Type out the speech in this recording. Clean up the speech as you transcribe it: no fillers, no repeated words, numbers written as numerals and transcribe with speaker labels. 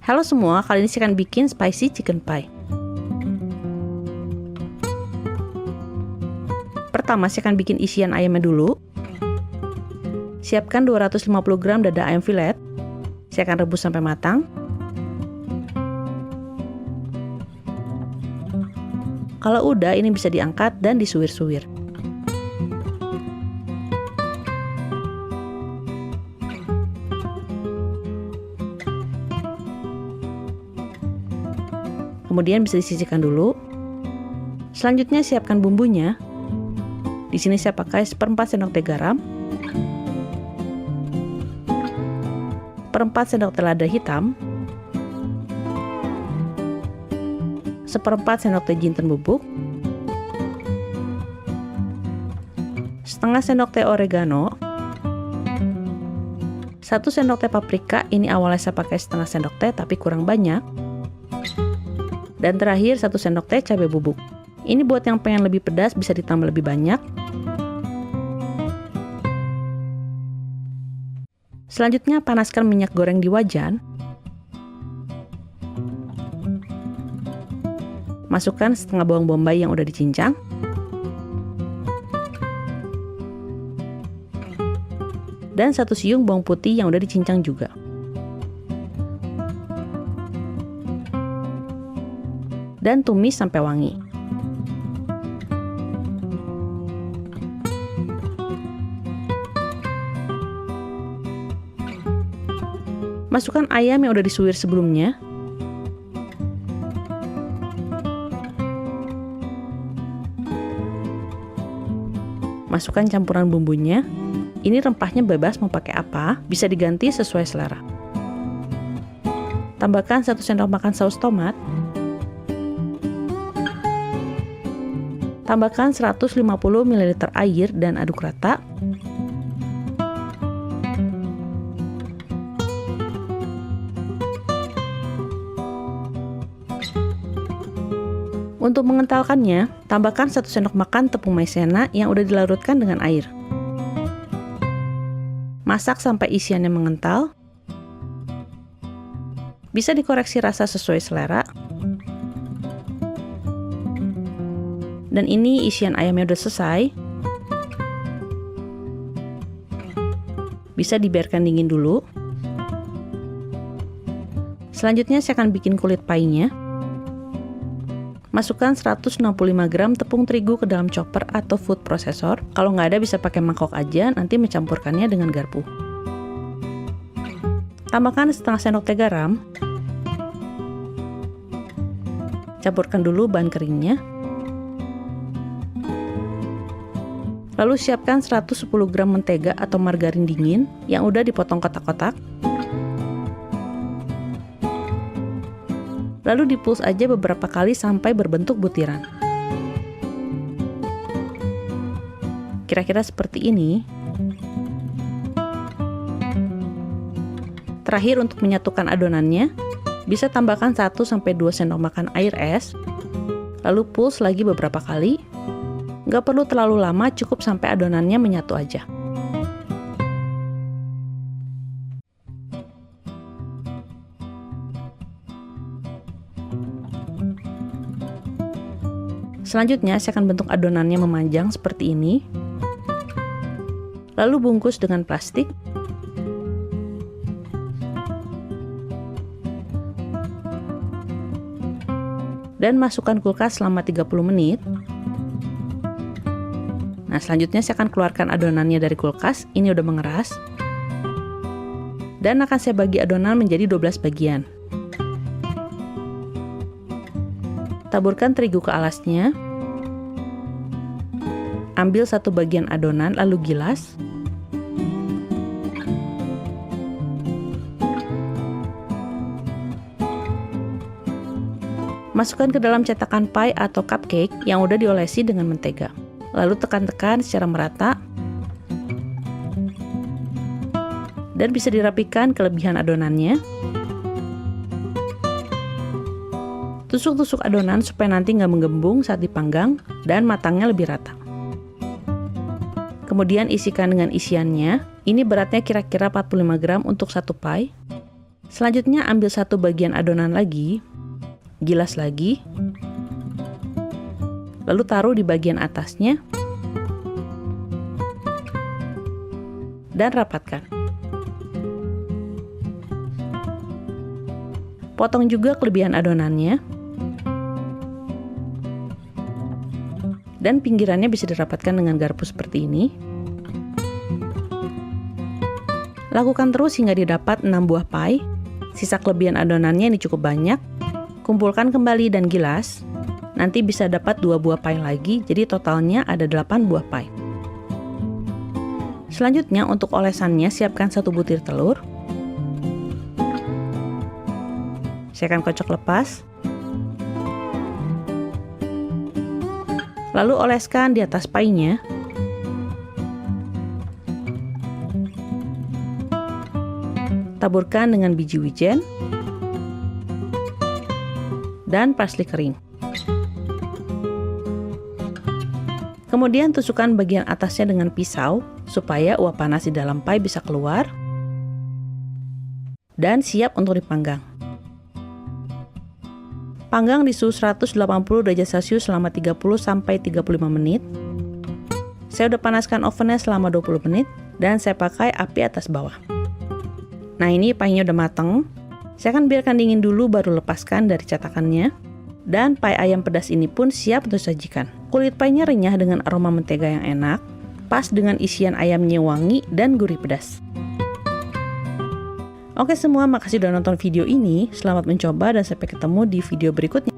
Speaker 1: Halo semua, kali ini saya akan bikin spicy chicken pie. Pertama, saya akan bikin isian ayamnya dulu. Siapkan 250 gram dada ayam filet. Saya akan rebus sampai matang. Kalau udah, ini bisa diangkat dan disuwir-suwir. Kemudian bisa disisihkan dulu. Selanjutnya siapkan bumbunya. Di sini saya pakai 1/4 sendok teh garam, 1/4 sendok teh lada hitam, 1/4 sendok teh jinten bubuk, setengah sendok teh oregano, 1 sendok teh paprika. Ini awalnya saya pakai setengah sendok teh tapi kurang banyak. Dan terakhir 1 sendok teh cabai bubuk. Ini buat yang pengen lebih pedas bisa ditambah lebih banyak. Selanjutnya panaskan minyak goreng di wajan. Masukkan setengah bawang bombay yang udah dicincang. Dan 1 siung bawang putih yang udah dicincang juga. Dan tumis sampai wangi. Masukkan ayam yang udah disuwir sebelumnya. Masukkan campuran bumbunya. Ini rempahnya bebas mau pakai apa, bisa diganti sesuai selera. Tambahkan 1 sendok makan saus tomat. Tambahkan 150 ml air dan aduk rata. Untuk mengentalkannya, tambahkan 1 sendok makan tepung maizena yang udah dilarutkan dengan air. Masak sampai isiannya mengental. Bisa dikoreksi rasa sesuai selera. Dan ini isian ayamnya udah selesai. Bisa dibiarkan dingin dulu. Selanjutnya saya akan bikin kulit pie-nya. Masukkan 165 gram tepung terigu ke dalam chopper atau food processor. Kalau nggak ada bisa pakai mangkok aja, nanti mencampurkannya dengan garpu. Tambahkan setengah sendok teh garam. Campurkan dulu bahan keringnya. Lalu siapkan 110 gram mentega atau margarin dingin yang udah dipotong kotak-kotak. Lalu dipuls aja beberapa kali sampai berbentuk butiran. Kira-kira seperti ini. Terakhir untuk menyatukan adonannya, bisa tambahkan 1-2 sendok makan air es. Lalu puls lagi beberapa kali. Nggak perlu terlalu lama, cukup sampai adonannya menyatu aja. Selanjutnya saya akan bentuk adonannya memanjang seperti ini. Lalu bungkus dengan plastik. Dan masukkan kulkas selama 30 menit. Nah, selanjutnya saya akan keluarkan adonannya dari kulkas. Ini udah mengeras. Dan akan saya bagi adonan menjadi 12 bagian. Taburkan terigu ke alasnya. Ambil 1 bagian adonan lalu gilas. Masukkan ke dalam cetakan pie atau cupcake yang udah diolesi dengan mentega. Lalu tekan-tekan secara merata. Dan bisa dirapikan kelebihan adonannya. Tusuk-tusuk adonan supaya nanti nggak menggembung saat dipanggang dan matangnya lebih rata. Kemudian isikan dengan isiannya. Ini beratnya kira-kira 45 gram untuk 1 pie. Selanjutnya ambil satu bagian adonan lagi, gilas lagi, lalu taruh di bagian atasnya, dan rapatkan. Potong juga kelebihan adonannya, dan pinggirannya bisa dirapatkan dengan garpu seperti ini. Lakukan terus hingga didapat 6 buah pie. Sisa kelebihan adonannya ini cukup banyak. Kumpulkan kembali dan gilas. Nanti bisa dapat 2 buah pie lagi, jadi totalnya ada 8 buah pie. Selanjutnya untuk olesannya siapkan 1 butir telur. Saya akan kocok lepas. Lalu oleskan di atas pie-nya. Taburkan dengan biji wijen dan parsley kering. Kemudian tusukkan bagian atasnya dengan pisau supaya uap panas di dalam pie bisa keluar dan siap untuk dipanggang. Panggang di suhu 180 derajat Celcius selama 30-35 menit. Saya udah panaskan ovennya selama 20 menit dan saya pakai api atas bawah. Nah, ini pie-nya udah mateng. Saya akan biarkan dingin dulu baru lepaskan dari cetakannya. Dan pie ayam pedas ini pun siap untuk disajikan. Kulit pie-nya renyah dengan aroma mentega yang enak, pas dengan isian ayamnya wangi dan gurih pedas. Oke semua, makasih udah nonton video ini. Selamat mencoba dan sampai ketemu di video berikutnya.